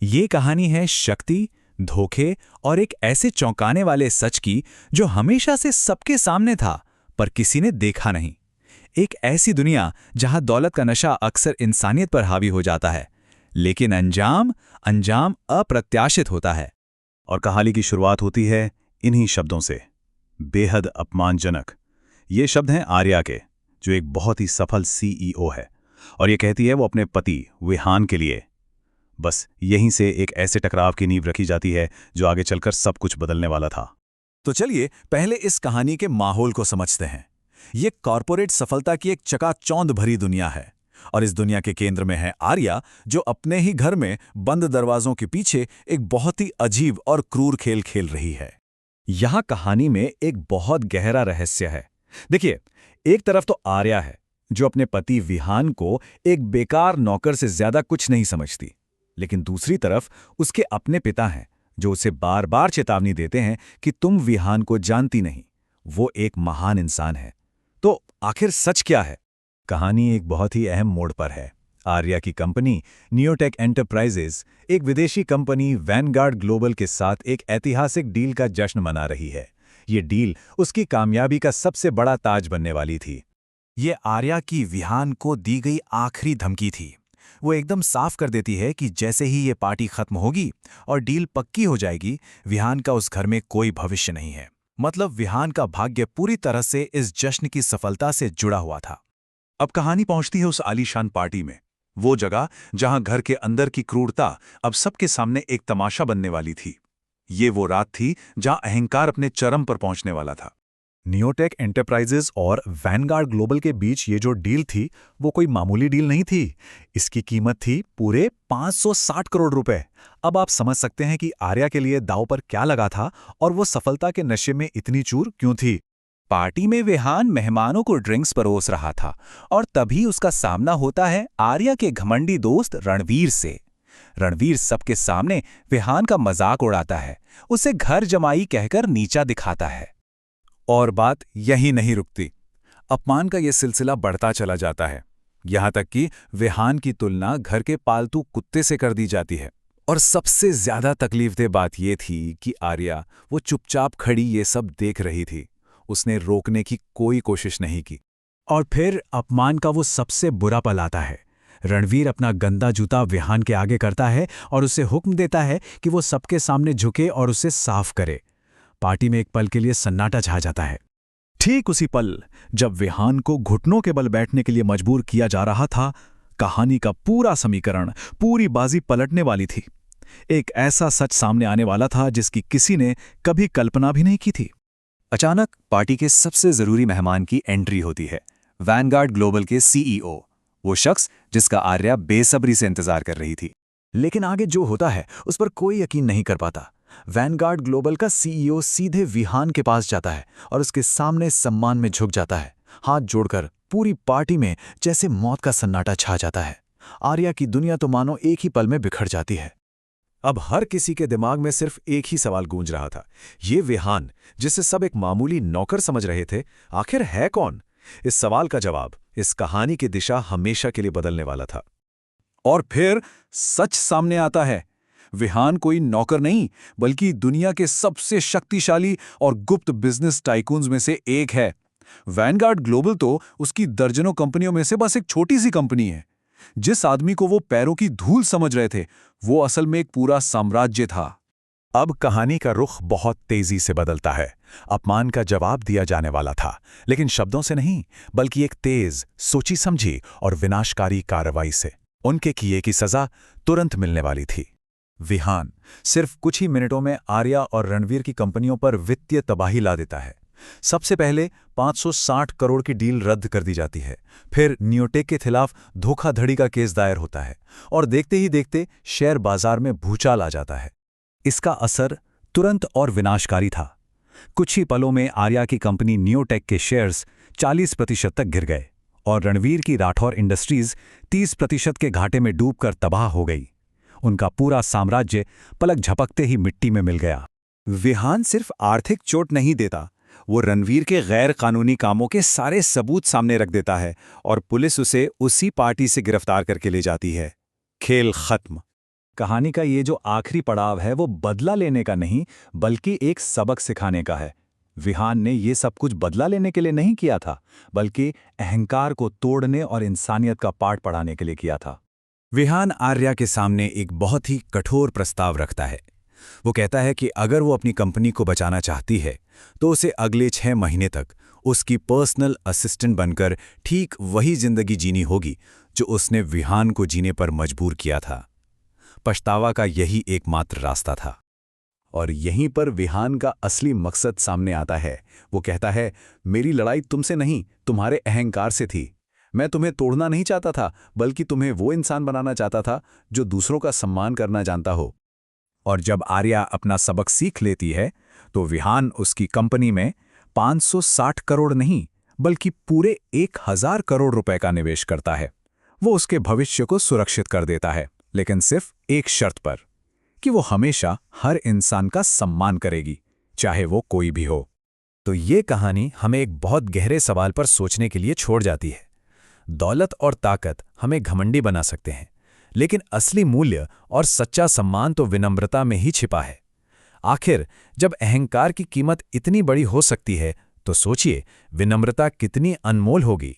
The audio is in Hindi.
ये कहानी है शक्ति, धोखे और एक ऐसे चौंकाने वाले सच की जो हमेशा से सबके सामने था, पर किसी ने देखा नहीं। एक ऐसी दुनिया जहां दौलत का नशा अक्सर इंसानियत पर हावी हो जाता है, लेकिन अंजाम अंजाम अप्रत्याशित होता है। और कहानी की शुरुआत होती है इन्हीं शब्दों से, बेहद अपमानजनक। ये शब्द हैं आर्या के, जो एक बहुत ही सफल सीईओ है, और ये कहती है वो अपने पति विहान के लिए। बस यहीं से एक ऐसे टकराव की नींव रखी जाती है जो आगे चलकर सब कुछ बदलने वाला था। तो चलिए पहले इस कहानी के माहौल को समझते हैं। ये कॉरपोरेट सफलता की एक चकाचौंध भरी दुनिया है, और इस दुनिया के केंद्र में है आर्या, जो अपने ही घर में बंद दरवाजों के पीछे एक बहुत ही अजीब और क्रूर खेल खेल रही है। यहाँ कहानी में एक बहुत गहरा रहस्य है। देखिए, एक तरफ तो आर्या है, जो अपने पति विहान को एक बेकार नौकर से ज्यादा कुछ नहीं समझती, लेकिन दूसरी तरफ उसके अपने पिता हैं, जो उसे बार बार चेतावनी देते हैं कि तुम विहान को जानती नहीं, वो एक महान इंसान है। तो आखिर सच क्या है? कहानी एक बहुत ही अहम मोड़ पर है। आर्या की कंपनी नियोटेक एंटरप्राइजेज एक विदेशी कंपनी वैनगार्ड ग्लोबल के साथ एक ऐतिहासिक डील का जश्न मना रही है। ये डील उसकी कामयाबी का सबसे बड़ा ताज बनने वाली थी। ये आर्या की विहान को दी गई आखिरी धमकी थी। वो एकदम साफ कर देती है कि जैसे ही ये पार्टी खत्म होगी और डील पक्की हो जाएगी, विहान का उस घर में कोई भविष्य नहीं है। मतलब विहान का भाग्य पूरी तरह से इस जश्न की सफलता से जुड़ा हुआ था। अब कहानी पहुंचती है उस आलीशान पार्टी में, वो जगह जहां घर के अंदर की क्रूरता अब सबके सामने एक तमाशा बनने वाली थी। ये वो रात थी जहां अहंकार अपने चरम पर पहुंचने वाला था। नियोटेक एंटरप्राइजेज और वैनगार्ड ग्लोबल के बीच ये जो डील थी, वो कोई मामूली डील नहीं थी। इसकी कीमत थी पूरे 560 करोड़ रुपए। अब आप समझ सकते हैं कि आर्या के लिए दांव पर क्या लगा था और वो सफलता के नशे में इतनी चूर क्यों थी। पार्टी में विहान मेहमानों को ड्रिंक्स परोस रहा था, और तभी उसका सामना होता है आर्या के घमंडी दोस्त रणवीर से। रणवीर सबके सामने विहान का मजाक उड़ाता है, उसे घर जमाई कहकर नीचा दिखाता है। और बात यही नहीं रुकती। अपमान का यह सिलसिला बढ़ता चला जाता है, यहां तक कि विहान की तुलना घर के पालतू कुत्ते से कर दी जाती है। और सबसे ज्यादा तकलीफदेह बात यह थी कि आर्या वो चुपचाप खड़ी ये सब देख रही थी। उसने रोकने की कोई कोशिश नहीं की। और फिर अपमान का वो सबसे बुरा पल आता है। रणवीर अपना गंदा जूता विहान के आगे करता है और उसे हुक्म देता है कि वो सबके सामने झुके और उसे साफ करे। पार्टी में एक पल के लिए सन्नाटा छा जाता है। ठीक उसी पल, जब विहान को घुटनों के बल बैठने के लिए मजबूर किया जा रहा था, कहानी का पूरा समीकरण, पूरी बाजी पलटने वाली थी। एक ऐसा सच सामने आने वाला था जिसकी किसी ने कभी कल्पना भी नहीं की थी। अचानक पार्टी के सबसे जरूरी मेहमान की एंट्री होती है, वैनगार्ड ग्लोबल के सीईओ, वो शख्स जिसका आर्या बेसब्री से इंतजार कर रही थी। लेकिन आगे जो होता है उस पर कोई यकीन नहीं कर पाता। वैनगार्ड ग्लोबल का सीईओ सीधे विहान के पास जाता है और उसके सामने सम्मान में झुक जाता है, हाथ जोड़कर। पूरी पार्टी में जैसे मौत का सन्नाटा छा जाता है। आर्या की दुनिया तो मानो एक ही पल में बिखर जाती है। अब हर किसी के दिमाग में सिर्फ एक ही सवाल गूंज रहा था, ये विहान, जिसे सब एक मामूली नौकर समझ रहे थे, आखिर है कौन? इस सवाल का जवाब इस कहानी की दिशा हमेशा के लिए बदलने वाला था। और फिर सच सामने आता है। विहान कोई नौकर नहीं, बल्कि दुनिया के सबसे शक्तिशाली और गुप्त बिजनेस टाइकून्स में से एक है। वैनगार्ड ग्लोबल तो उसकी दर्जनों कंपनियों में से बस एक छोटी सी कंपनी है। जिस आदमी को वो पैरों की धूल समझ रहे थे, वो असल में एक पूरा साम्राज्य था। अब कहानी का रुख बहुत तेजी से बदलता है। अपमान का जवाब दिया जाने वाला था, लेकिन शब्दों से नहीं, बल्कि एक तेज, सोची समझी और विनाशकारी कार्रवाई से। उनके किए की सजा तुरंत मिलने वाली थी। विहान सिर्फ कुछ ही मिनटों में आर्या और रणवीर की कंपनियों पर वित्तीय तबाही ला देता है। सबसे पहले 560 करोड़ की डील रद्द कर दी जाती है। फिर नियोटेक के खिलाफ धोखाधड़ी का केस दायर होता है, और देखते ही देखते शेयर बाजार में भूचाल आ जाता है। इसका असर तुरंत और विनाशकारी था। कुछ ही पलों में आर्या की कंपनी नियोटेक के शेयर्स 40% तक गिर गए, और रणवीर की राठौर इंडस्ट्रीज 30% के घाटे में डूबकर तबाह हो गई। उनका पूरा साम्राज्य पलक झपकते ही मिट्टी में मिल गया। विहान सिर्फ आर्थिक चोट नहीं देता, वो रणवीर के गैर कानूनी कामों के सारे सबूत सामने रख देता है, और पुलिस उसे उसी पार्टी से गिरफ्तार करके ले जाती है। खेल खत्म। कहानी का ये जो आखिरी पड़ाव है वो बदला लेने का नहीं, बल्कि एक सबक सिखाने का है। विहान ने ये सब कुछ बदला लेने के लिए नहीं किया था, बल्कि अहंकार को तोड़ने और इंसानियत का पाठ पढ़ाने के लिए किया था। विहान आर्या के सामने एक बहुत ही कठोर प्रस्ताव रखता है। वो कहता है कि अगर वो अपनी कंपनी को बचाना चाहती है तो उसे अगले 6 महीने तक उसकी पर्सनल असिस्टेंट बनकर ठीक वही जिंदगी जीनी होगी जो उसने विहान को जीने पर मजबूर किया था। पछतावा का यही एकमात्र रास्ता था। और यहीं पर विहान का असली मकसद सामने आता है। वो कहता है, मेरी लड़ाई तुमसे नहीं, तुम्हारे अहंकार से थी। मैं तुम्हें तोड़ना नहीं चाहता था, बल्कि तुम्हें वो इंसान बनाना चाहता था जो दूसरों का सम्मान करना जानता हो। और जब आर्या अपना सबक सीख लेती है तो विहान उसकी कंपनी में 560 करोड़ नहीं, बल्कि पूरे 1000 करोड़ रुपए का निवेश करता है। वो उसके भविष्य को सुरक्षित कर देता है, लेकिन सिर्फ एक शर्त पर, कि वो हमेशा हर इंसान का सम्मान करेगी, चाहे वो कोई भी हो। तो ये कहानी हमें एक बहुत गहरे सवाल पर सोचने के लिए छोड़ जाती है। दौलत और ताकत हमें घमंडी बना सकते हैं, लेकिन असली मूल्य और सच्चा सम्मान तो विनम्रता में ही छिपा है। आखिर जब अहंकार की कीमत इतनी बड़ी हो सकती है, तो सोचिए विनम्रता कितनी अनमोल होगी।